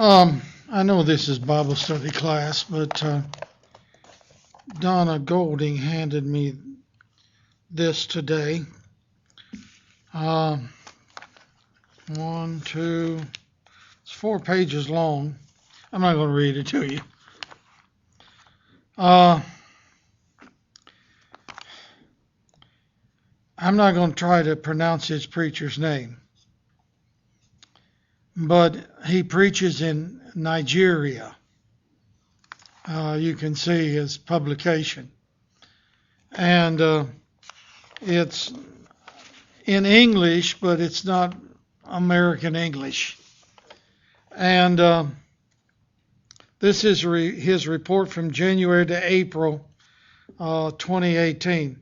I know this is Bible study class, but Donna Golding handed me this today. It's 4 pages long. I'm not going to read it to you. I'm not going to try to pronounce his preacher's name, but he preaches in Nigeria. You can see his publication. And it's in English, but it's not American English. And this is his report from January to April 2018.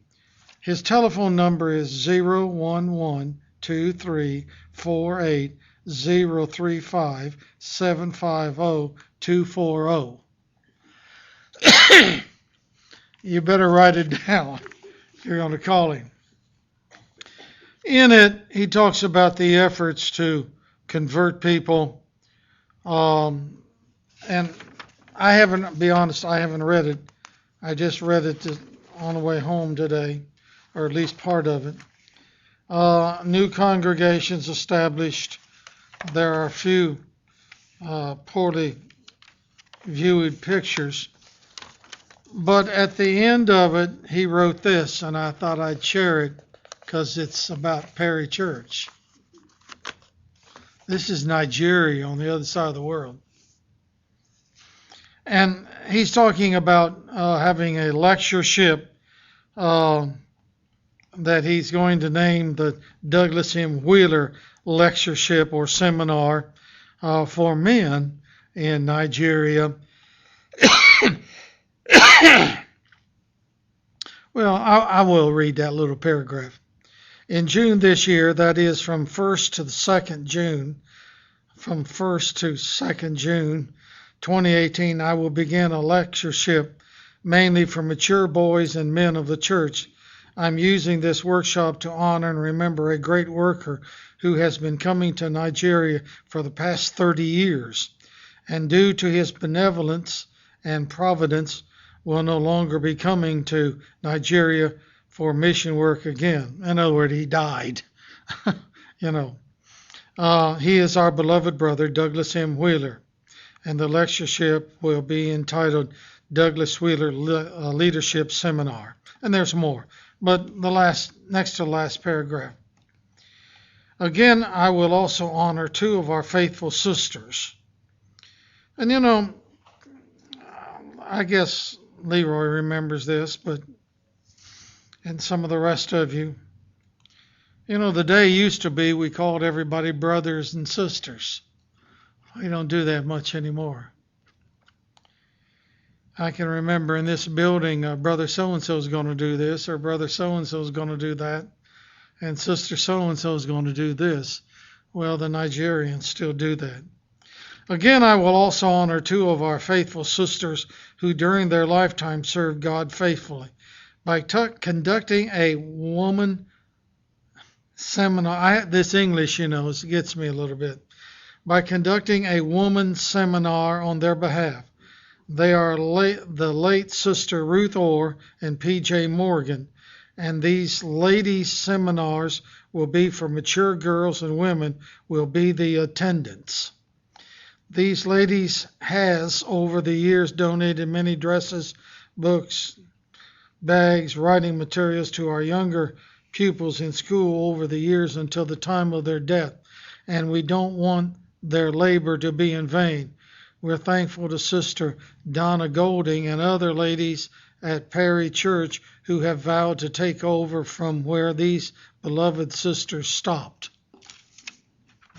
His telephone number is 011-234-8035-750-240. You better write it down if you're going to call him. In it, he talks about the efforts to convert people. And I haven't read it. I just read it on the way home today, or at least part of it. New congregations established. There are a few poorly viewed pictures. But at the end of it, he wrote this, and I thought I'd share it because it's about Perry Church. This is Nigeria on the other side of the world. And he's talking about having a lectureship that he's going to name the Douglas M. Wheeler Lectureship or Seminar for men in Nigeria. Well, I will read that little paragraph. In June this year, that is from 1st to 2nd June, 2018, I will begin a lectureship mainly for mature boys and men of the church. I'm using this workshop to honor and remember a great worker who has been coming to Nigeria for the past 30 years, and due to his benevolence and providence, will no longer be coming to Nigeria for mission work again. In other words, he died. He is our beloved brother, Douglas M. Wheeler, and the lectureship will be entitled Douglas Wheeler Leadership Seminar. And there's more, but next to the last paragraph. Again, I will also honor 2 of our faithful sisters. And I guess Leroy remembers this, and some of the rest of you. The day used to be we called everybody brothers and sisters. We don't do that much anymore. I can remember in this building, brother so-and-so is going to do this, or brother so-and-so is going to do that, and sister so-and-so is going to do this. Well, the Nigerians still do that. Again, I will also honor 2 of our faithful sisters who during their lifetime served God faithfully by conducting a woman seminar. This English, gets me a little bit. By conducting a woman seminar on their behalf. They are the late Sister Ruth Orr and P.J. Morgan, and these ladies' seminars will be for mature girls and women will be the attendants. These ladies has, over the years, donated many dresses, books, bags, writing materials to our younger pupils in school over the years until the time of their death, and we don't want their labor to be in vain. We're thankful to Sister Donna Golding and other ladies at Perry Church who have vowed to take over from where these beloved sisters stopped.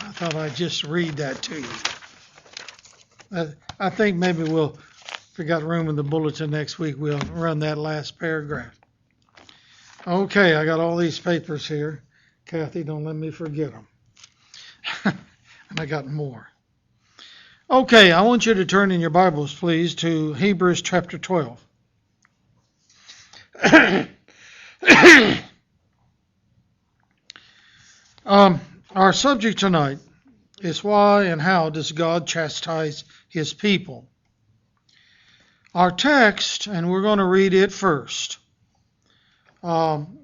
I thought I'd just read that to you. I think maybe if we got room in the bulletin next week, we'll run that last paragraph. Okay, I got all these papers here. Kathy, don't let me forget them. And I got more. Okay, I want you to turn in your Bibles, please, to Hebrews chapter 12. Our subject tonight is why and how does God chastise his people? Our text, and we're going to read it first. And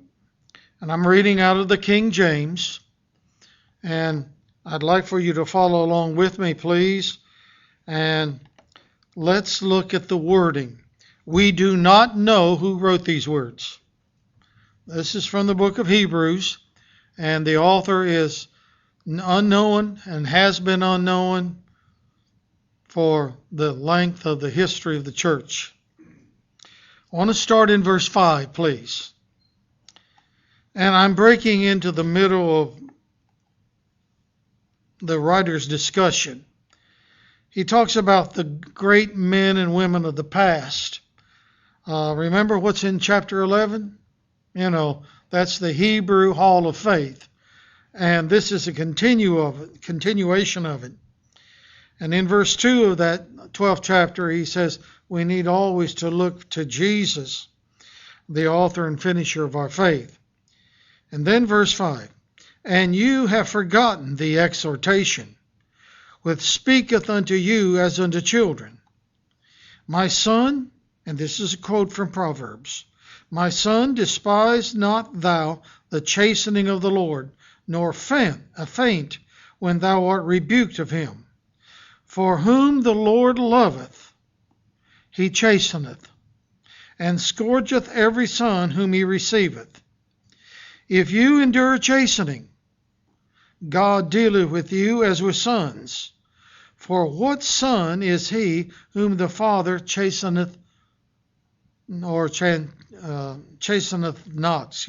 I'm reading out of the King James. And I'd like for you to follow along with me, please. And let's look at the wording. We do not know who wrote these words. This is from the book of Hebrews, and the author is unknown and has been unknown for the length of the history of the church. I want to start in verse 5, please. And I'm breaking into the middle of the writer's discussion. He talks about the great men and women of the past. Remember what's in chapter 11? That's the Hebrew Hall of Faith. And this is a continuation of it. And in verse 2 of that 12th chapter, he says, we need always to look to Jesus, the author and finisher of our faith. And then verse 5, and you have forgotten the exhortation, which speaketh unto you as unto children. My son, and this is a quote from Proverbs, my son, despise not thou the chastening of the Lord, nor faint when thou art rebuked of him. For whom the Lord loveth, he chasteneth, and scourgeth every son whom he receiveth. If you endure chastening, God dealeth with you as with sons. For what son is he whom the Father chasteneth, or chasteneth not,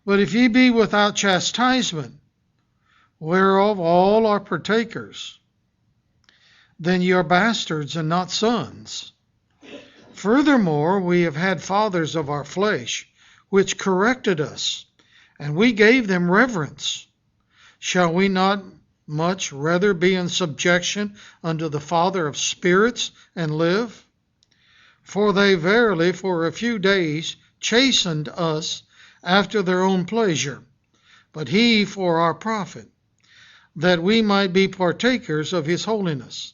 But if ye be without chastisement, whereof all are partakers, then ye are bastards and not sons. Furthermore, we have had fathers of our flesh, which corrected us, and we gave them reverence. Shall we not much rather be in subjection unto the Father of spirits and live? For they verily for a few days chastened us after their own pleasure, but he for our profit, that we might be partakers of his holiness.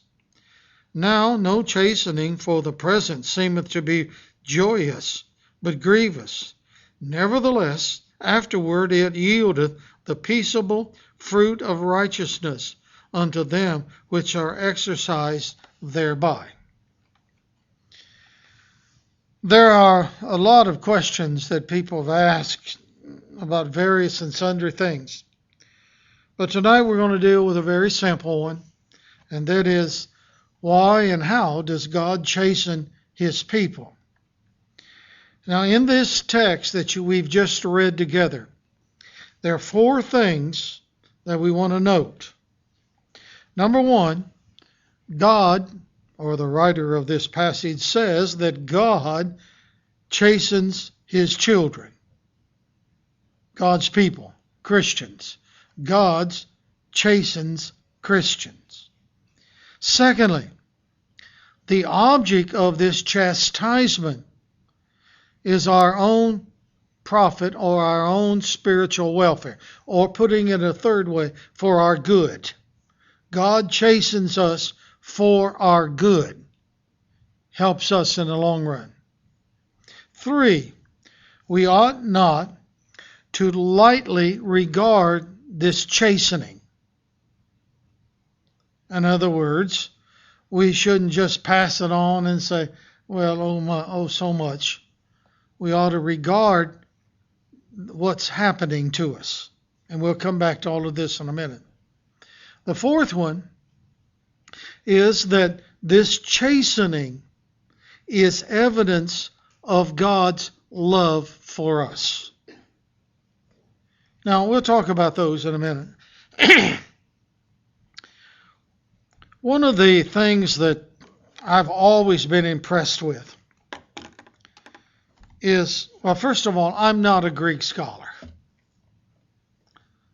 Now no chastening for the present seemeth to be joyous, but grievous. Nevertheless, afterward it yieldeth the peaceable fruit of righteousness unto them which are exercised thereby. There are a lot of questions that people have asked about various and sundry things. But tonight we're going to deal with a very simple one, and that is, why and how does God chasten his people? Now, in this text that we've just read together, there are four things that we want to note. Number one, God, or the writer of this passage, says that God chastens his children. God's people, Christians. God chastens Christians. Secondly, the object of this chastisement is our own profit or our own spiritual welfare, or putting it a third way, for our good. God chastens us for our good, helps us in the long run. 3, we ought not to lightly regard this chastening. In other words, we shouldn't just pass it on and say, well, so much. We ought to regard what's happening to us. And we'll come back to all of this in a minute. The fourth one is that this chastening is evidence of God's love for us. Now, we'll talk about those in a minute. One of the things that I've always been impressed with is, well, first of all, I'm not a Greek scholar.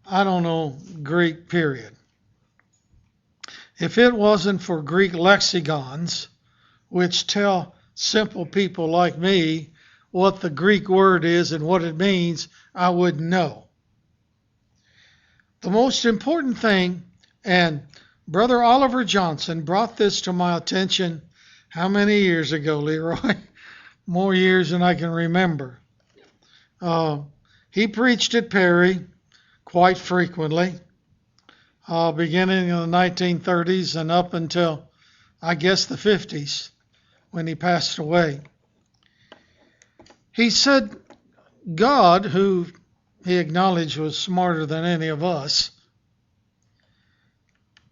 I don't know Greek, period. If it wasn't for Greek lexicons, which tell simple people like me what the Greek word is and what it means, I wouldn't know. The most important thing And Brother Oliver Johnson brought this to my attention how many years ago, Leroy? More years than I can remember. He preached at Perry quite frequently, beginning in the 1930s and up until, I guess, the 50s when he passed away. He said God, who he acknowledged was smarter than any of us,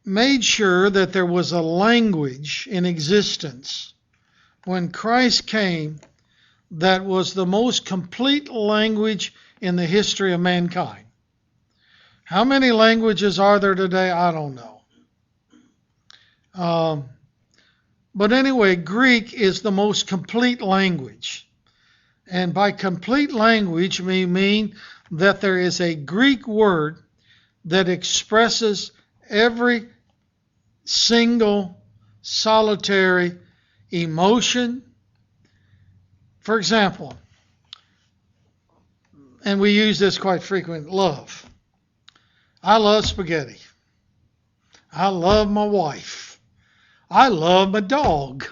made sure that there was a language in existence when Christ came that was the most complete language in the history of mankind. How many languages are there today? I don't know. But anyway, Greek is the most complete language. And by complete language, we mean that there is a Greek word that expresses every single solitary emotion. For example, and we use this quite frequently, love. I love spaghetti. I love my wife. I love my dog.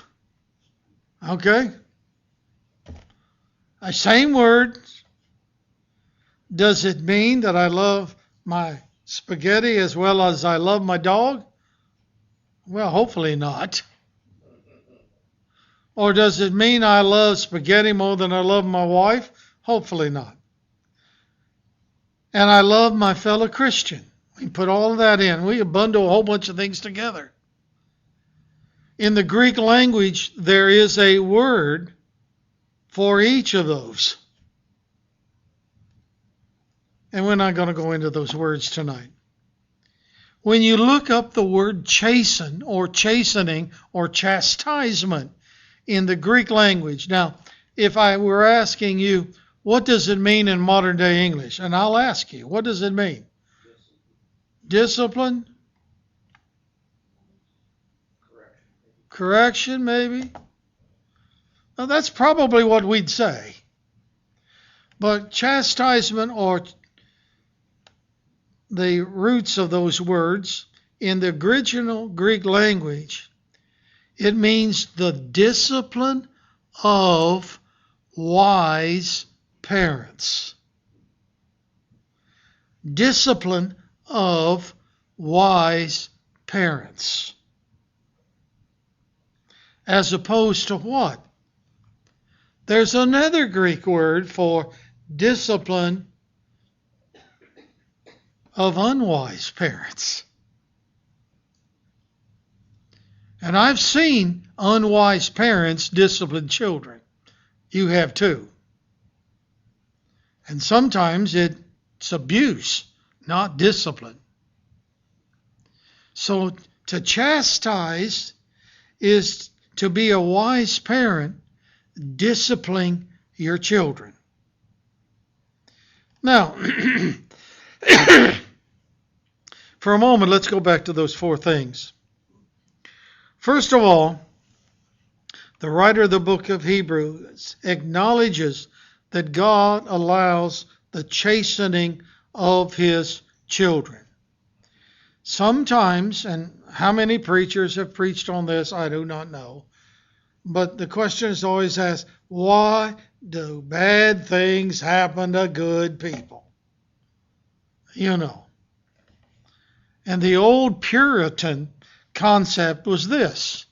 Okay? The same word. Does it mean that I love my spaghetti as well as I love my dog? Well, hopefully not. Or does it mean I love spaghetti more than I love my wife? Hopefully not. And I love my fellow Christian. We can put all of that in. We can bundle a whole bunch of things together. In the Greek language, there is a word for each of those. And we're not going to go into those words tonight. When you look up the word chasten or chastening or chastisement in the Greek language. Now, if I were asking you, what does it mean in modern day English? And I'll ask you, what does it mean? Discipline? Correction, maybe? Now, that's probably what we'd say. But chastisement, or the roots of those words in the original Greek language, it means the discipline of wise parents. Discipline of wise parents. As opposed to what? There's another Greek word for discipline of unwise parents. And I've seen unwise parents discipline children. You have too. And sometimes it's abuse, not discipline. So to chastise is to be a wise parent, disciplining your children. Now, for a moment, let's go back to those four things. First of all, the writer of the book of Hebrews acknowledges that God allows the chastening of his children. Sometimes, and how many preachers have preached on this, I do not know. But the question is always asked, why do bad things happen to good people? You know. And the old Puritan concept was this: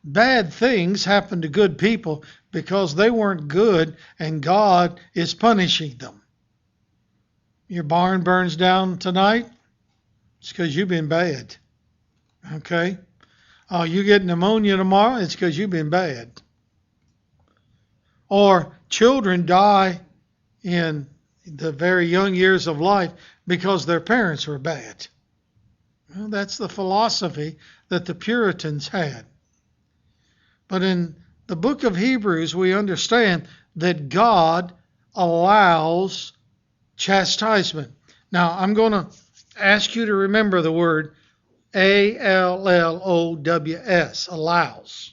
bad things happen to good people because they weren't good and God is punishing them. Your barn burns down tonight, it's because you've been bad. Okay? Oh, you get pneumonia tomorrow, it's because you've been bad. Or children die in the very young years of life because their parents were bad. Well, that's the philosophy that the Puritans had. But in the book of Hebrews, we understand that God allows chastisement. Now, I'm going to ask you to remember the word A-L-L-O-W-S, allows.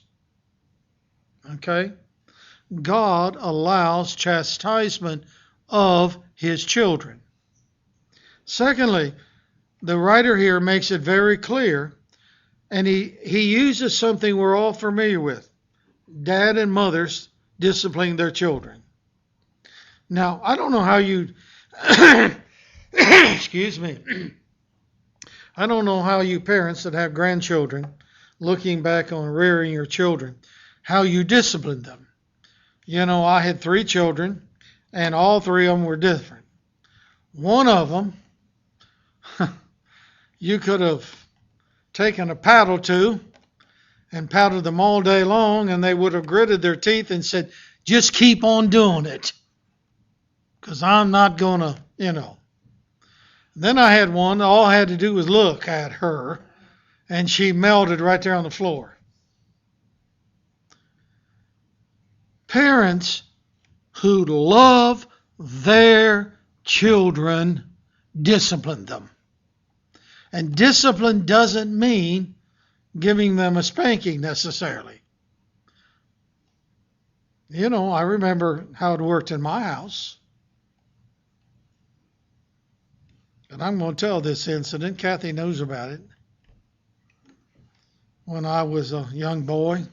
Okay? God allows chastisement of his children. Secondly, the writer here makes it very clear, and he uses something we're all familiar with. Dad and mothers disciplining their children. Now, I don't know how you, excuse me, I don't know how you parents that have grandchildren, looking back on rearing your children, how you discipline them. You know, I had 3 children, and all 3 of them were different. One of them, you could have taken a paddle to and paddled them all day long, and they would have gritted their teeth and said, just keep on doing it, because I'm not going to, Then I had one, all I had to do was look at her, and she melted right there on the floor. Parents who love their children discipline them. And discipline doesn't mean giving them a spanking necessarily. I remember how it worked in my house. And I'm going to tell this incident. Kathy knows about it. When I was a young boy,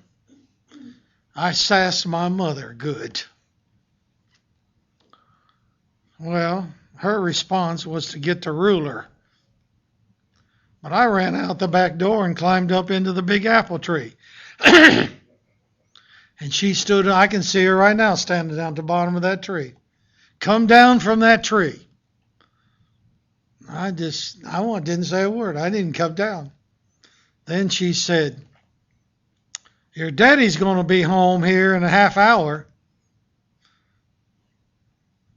I sassed my mother good. Well, her response was to get the ruler. But I ran out the back door and climbed up into the big apple tree. And she stood, I can see her right now standing down at the bottom of that tree. Come down from that tree. I didn't say a word. I didn't come down. Then she said, your daddy's going to be home here in a half hour.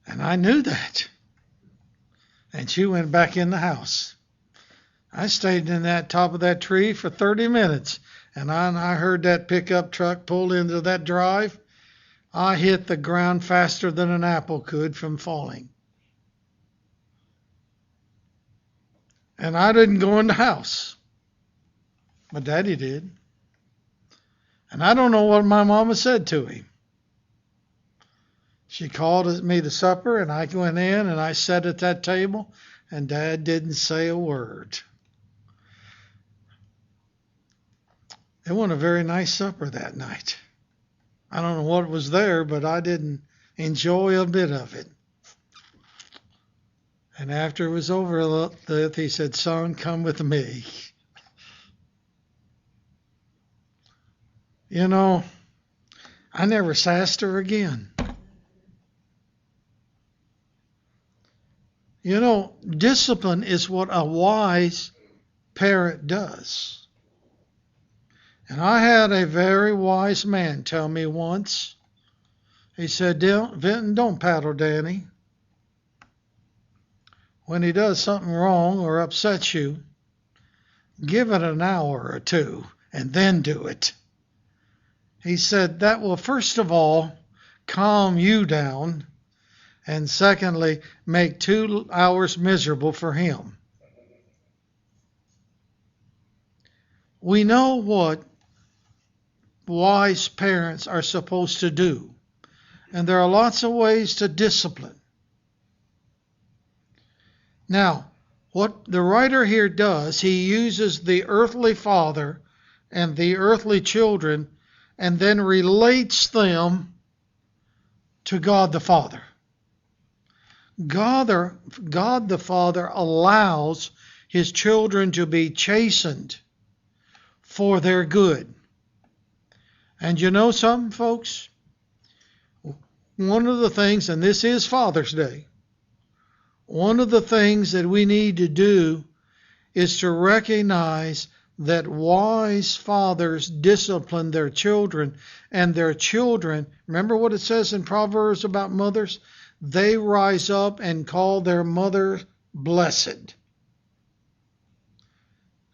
And I knew that. And she went back in the house. I stayed in that top of that tree for 30 minutes. And I heard that pickup truck pull into that drive. I hit the ground faster than an apple could from falling. And I didn't go in the house. My daddy did. And I don't know what my mama said to him. She called me to supper, and I went in, and I sat at that table, and Dad didn't say a word. It wasn't a very nice supper that night. I don't know what was there, but I didn't enjoy a bit of it. And after it was over, he said, son, come with me. I never sassed her again. Discipline is what a wise parent does. And I had a very wise man tell me once, he said, Vinton, don't paddle Danny. When he does something wrong or upsets you, give it an hour or 2 and then do it. He said that will first of all calm you down, and secondly, make 2 hours miserable for him. We know what wise parents are supposed to do, and there are lots of ways to discipline. Now, what the writer here does, he uses the earthly father and the earthly children and then relates them to God the Father. God the Father allows his children to be chastened for their good. And you know something, folks? One of the things, and this is Father's Day, one of the things that we need to do is to recognize that wise fathers discipline their children, and their children, remember what it says in Proverbs about mothers? They rise up and call their mother blessed.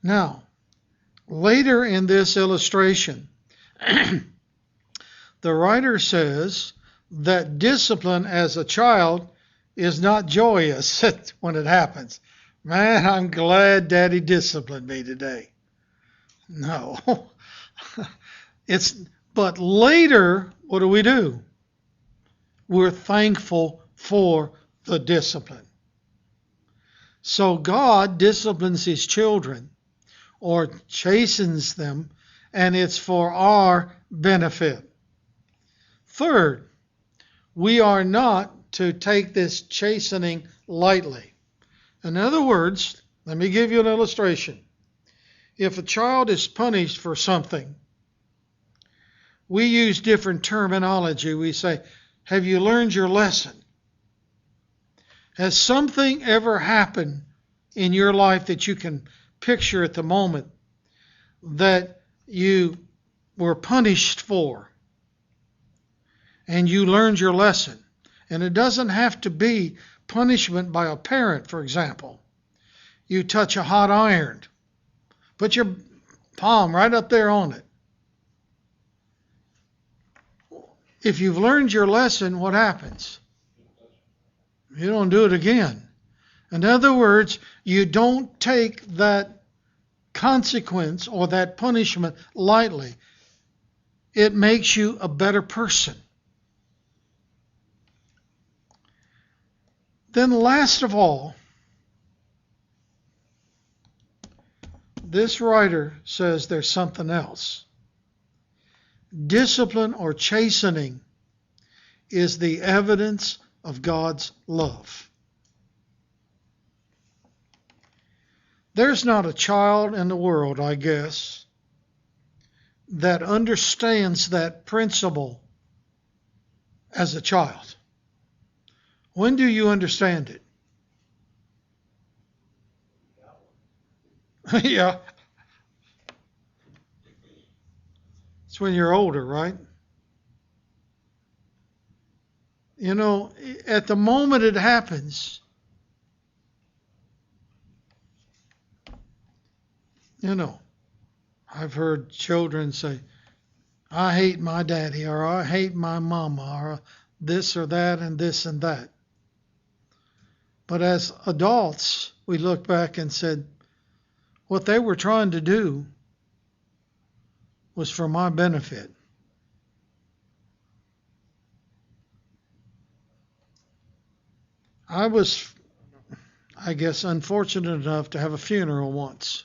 Now, later in this illustration, the writer says that discipline as a child is not joyous when it happens. Man, I'm glad Daddy disciplined me today. No. But later, what do? We're thankful for the discipline. So God disciplines his children or chastens them, and it's for our benefit. Third, we are not to take this chastening lightly. In other words, let me give you an illustration. If a child is punished for something, we use different terminology. We say, have you learned your lesson? Has something ever happened in your life that you can picture at the moment that you were punished for and you learned your lesson? And it doesn't have to be punishment by a parent, for example. You touch a hot iron, put your palm right up there on it. If you've learned your lesson, what happens? You don't do it again. In other words, you don't take that consequence or that punishment lightly. It makes you a better person. Then last of all, this writer says there's something else. Discipline or chastening is the evidence of God's love. There's not a child in the world, I guess, that understands that principle as a child. When do you understand it? Yeah. It's when you're older, right? You know, at the moment it happens, you know, I've heard children say, I hate my daddy, or I hate my mama, or this or that and this and that. But as adults, we look back and said, what they were trying to do was for my benefit. I was, I guess, unfortunate enough to have a funeral once.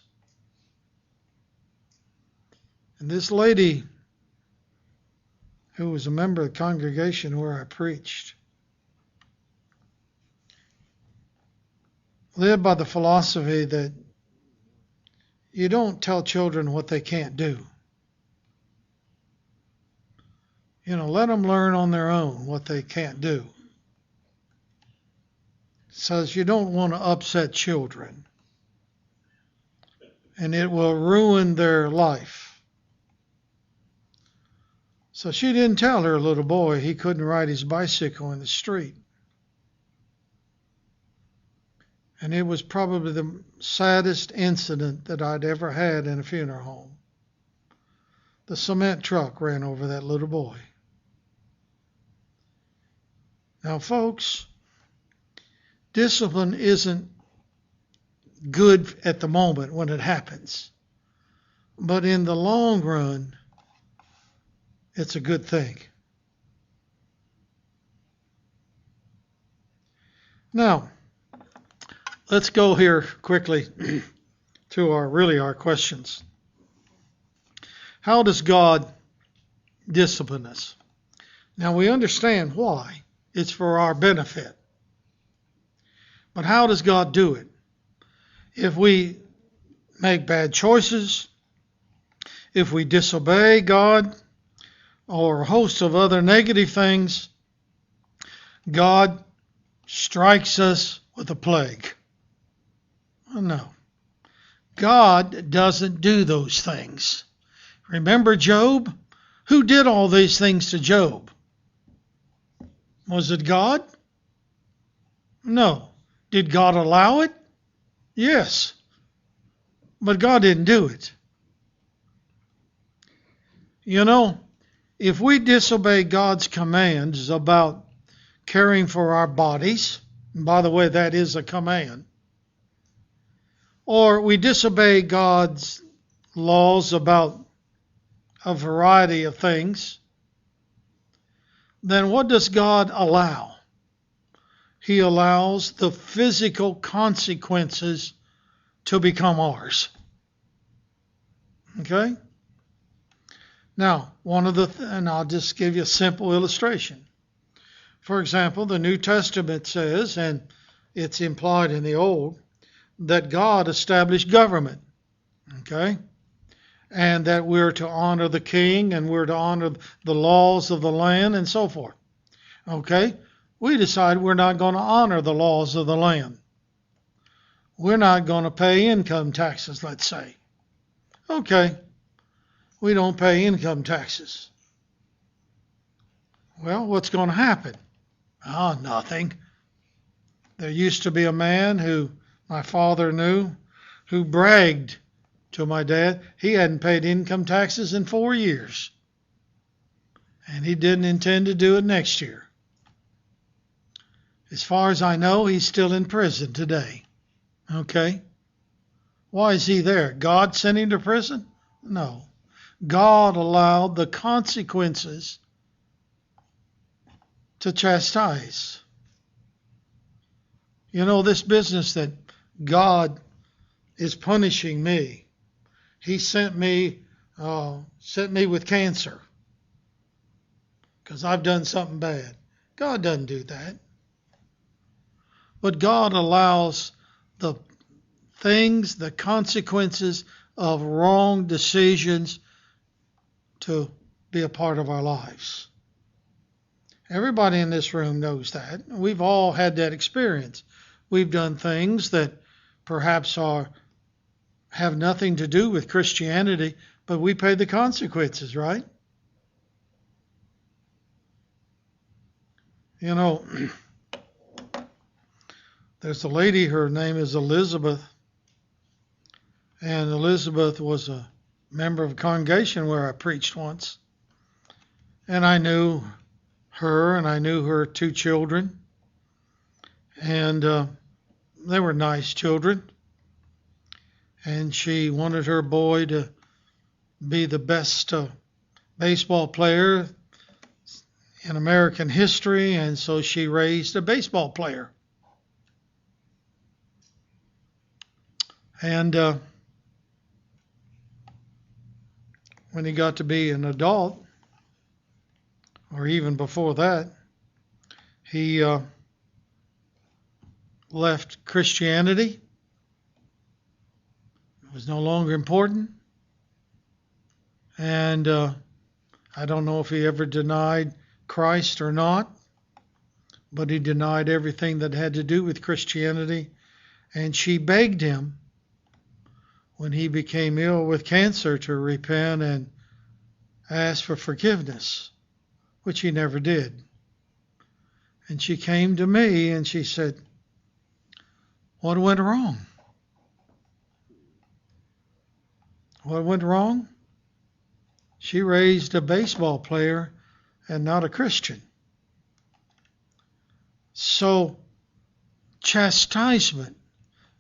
And this lady, who was a member of the congregation where I preached, lived by the philosophy that you don't tell children what they can't do. You know, let them learn on their own what they can't do. Says you don't want to upset children, and it will ruin their life. So she didn't tell her little boy he couldn't ride his bicycle in the street. And it was probably the saddest incident that I'd ever had in a funeral home. The cement truck ran over that little boy. Now, folks, discipline isn't good at the moment when it happens. But in the long run, it's a good thing. Now, let's go here quickly to our questions. How does God discipline us? Now, we understand why. It's for our benefit. But how does God do it? If we make bad choices, if we disobey God, or a host of other negative things, God strikes us with a plague. Oh, no. God doesn't do those things. Remember Job? Who did all these things to Job? Was it God? No. Did God allow it? Yes. But God didn't do it. You know, if we disobey God's commands about caring for our bodies, and by the way, that is a command, or we disobey God's laws about a variety of things, then what does God allow? He allows the physical consequences to become ours. Okay? Now, and I'll just give you a simple illustration. For example, the New Testament says, and it's implied in the Old, that God established government. Okay? And that we're to honor the king and we're to honor the laws of the land and so forth. Okay? We decide we're not going to honor the laws of the land. We're not going to pay income taxes, let's say. Okay. We don't pay income taxes. Well, what's going to happen? Nothing. There used to be a man who my father knew who bragged to my dad he hadn't paid income taxes in 4 years. And he didn't intend to do it next year. As far as I know, he's still in prison today. Okay? Why is he there? God sent him to prison? No. God allowed the consequences to chastise. You know, this business that God is punishing me. He sent me with cancer because I've done something bad. God doesn't do that. But God allows the things, the consequences of wrong decisions to be a part of our lives. Everybody in this room knows that. We've all had that experience. We've done things that perhaps have nothing to do with Christianity, but we pay the consequences, right? You know, there's a lady, her name is Elizabeth, and Elizabeth was a member of a congregation where I preached once. And I knew her, and I knew her 2 children. And they were nice children. And she wanted her boy to be the best baseball player in American history, and so she raised a baseball player. And when he got to be an adult, or even before that, he left Christianity. It was no longer important. And I don't know if he ever denied Christ or not, but he denied everything that had to do with Christianity. And she begged him, when he became ill with cancer, to repent and ask for forgiveness, which he never did. And she came to me and she said, "What went wrong?" What went wrong? She raised a baseball player and not a Christian. So, chastisement.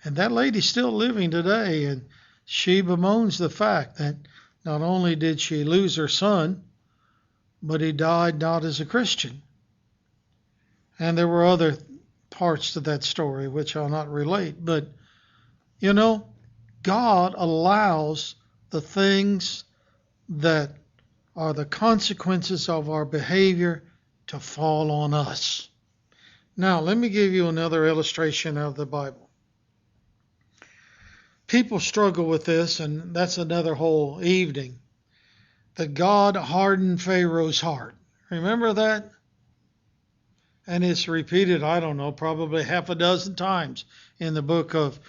And that lady's still living today, and she bemoans the fact that not only did she lose her son, but he died not as a Christian. And there were other parts to that story which I'll not relate. But, you know, God allows the things that are the consequences of our behavior to fall on us. Now, let me give you another illustration of the Bible. People struggle with this, and that's another whole evening, that God hardened Pharaoh's heart. Remember that? And it's repeated, I don't know, probably half a dozen times in the book of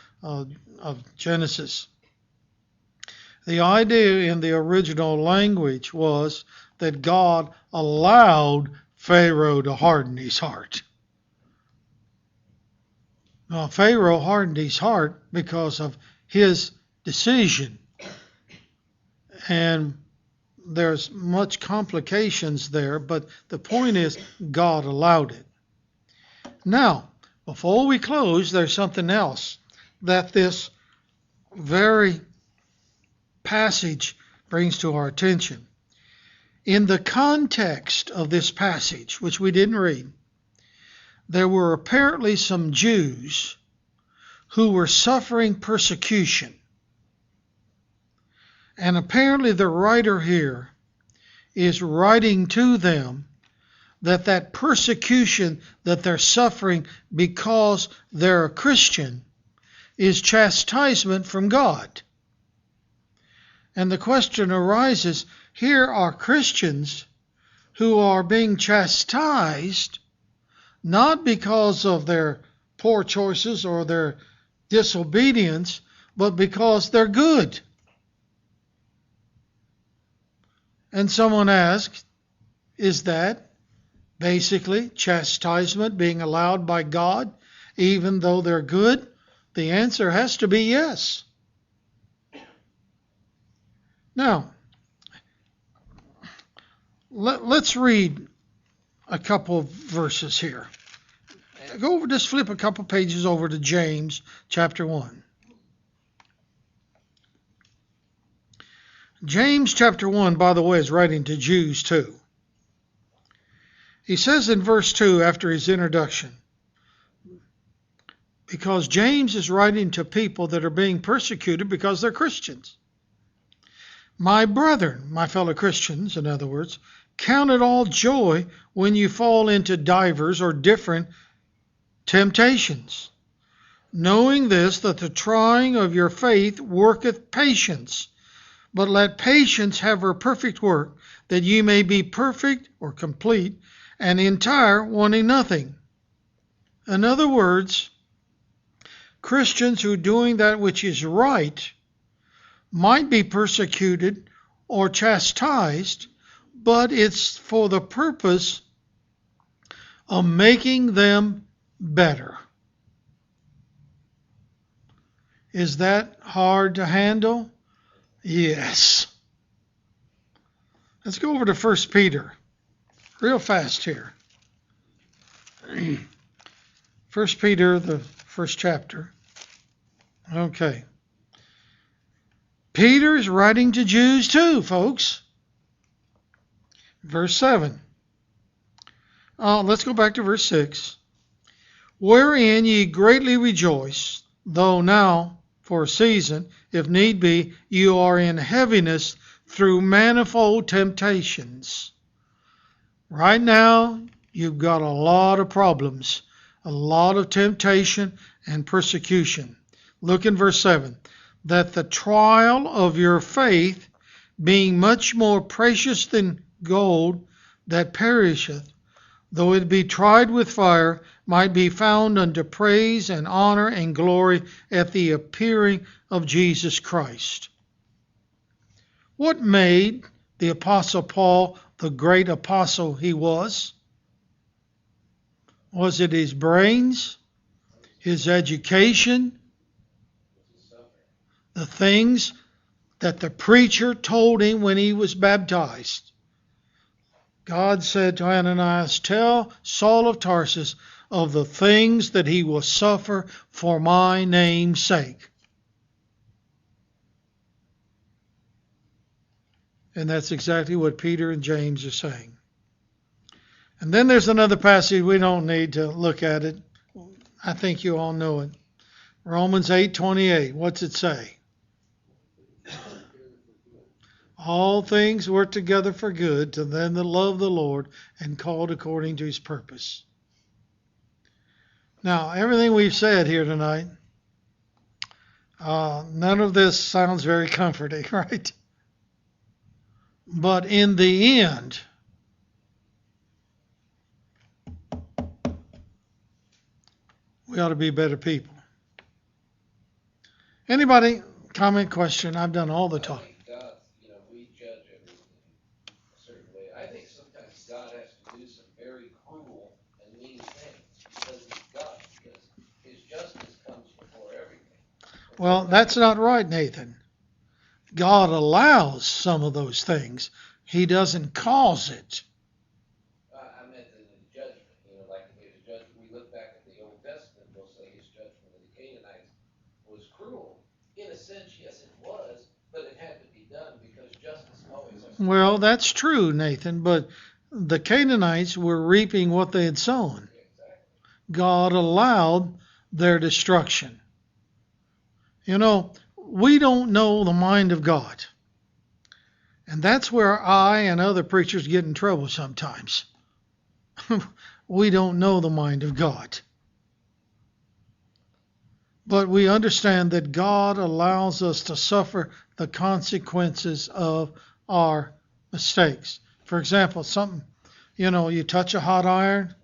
Genesis. The idea in the original language was that God allowed Pharaoh to harden his heart. Now, Pharaoh hardened his heart because of his decision. And there's much complications there, but the point is God allowed it. Now, before we close, there's something else that this very passage brings to our attention. In the context of this passage, which we didn't read, there were apparently some Jews who were suffering persecution. And apparently the writer here is writing to them that persecution that they're suffering because they're a Christian is chastisement from God. And the question arises, here are Christians who are being chastised not because of their poor choices or their disobedience, but because they're good. And someone asks, is that basically chastisement being allowed by God even though they're good? The answer has to be yes. Now, let's read a couple of verses here. Just flip a couple pages over to James chapter 1. James chapter 1, by the way, is writing to Jews too. He says in verse 2 after his introduction, because James is writing to people that are being persecuted because they're Christians. My brethren, my fellow Christians, in other words, count it all joy when you fall into divers or different temptations, knowing this, that the trying of your faith worketh patience. But let patience have her perfect work, that ye may be perfect or complete and entire, wanting nothing. In other words, Christians who are doing that which is right might be persecuted or chastised, but it's for the purpose of making them better. Is that hard to handle? Yes. Let's go over to 1 Peter. Real fast here. 1 Peter, the first chapter. Okay. Peter is writing to Jews too, folks. Verse 7. Let's go back to verse 6. Wherein ye greatly rejoice, though now, for a season, if need be, you are in heaviness through manifold temptations. Right now, you've got a lot of problems, a lot of temptation and persecution. Look in verse 7. That the trial of your faith, being much more precious than gold that perisheth, though it be tried with fire, might be found unto praise and honor and glory at the appearing of Jesus Christ. What made the Apostle Paul the great apostle he was? Was it his brains, his education, the things that the preacher told him when he was baptized? God said to Ananias, tell Saul of Tarsus of the things that he will suffer for my name's sake. And that's exactly what Peter and James are saying. And then there's another passage, we don't need to look at it. I think you all know it. Romans 8:28. What's it say? All things work together for good to them that love the Lord and called according to his purpose. Now, everything we've said here tonight, none of this sounds very comforting, right? But in the end, we ought to be better people. Anybody? Comment, question? I've done all the talking. We judge everything a certain way. I think sometimes God has to do some very cruel and mean things because he's God, because his justice comes before everything. Well, that's not right, Nathan. God allows some of those things. He doesn't cause it. I meant in his judgment, like his judgment. We look back at the Old Testament, we'll say his judgment of the Canaanites was cruel. In a sense, yes, it was, but it had to be done because justice always has to be done. Well, that's true, Nathan, but the Canaanites were reaping what they had sown. Exactly. God allowed their destruction. You know, we don't know the mind of God. And that's where I and other preachers get in trouble sometimes. We don't know the mind of God. But we understand that God allows us to suffer the consequences of our mistakes. For example, you touch a hot iron,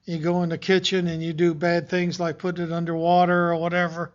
you go in the kitchen and you do bad things like put it under water or whatever,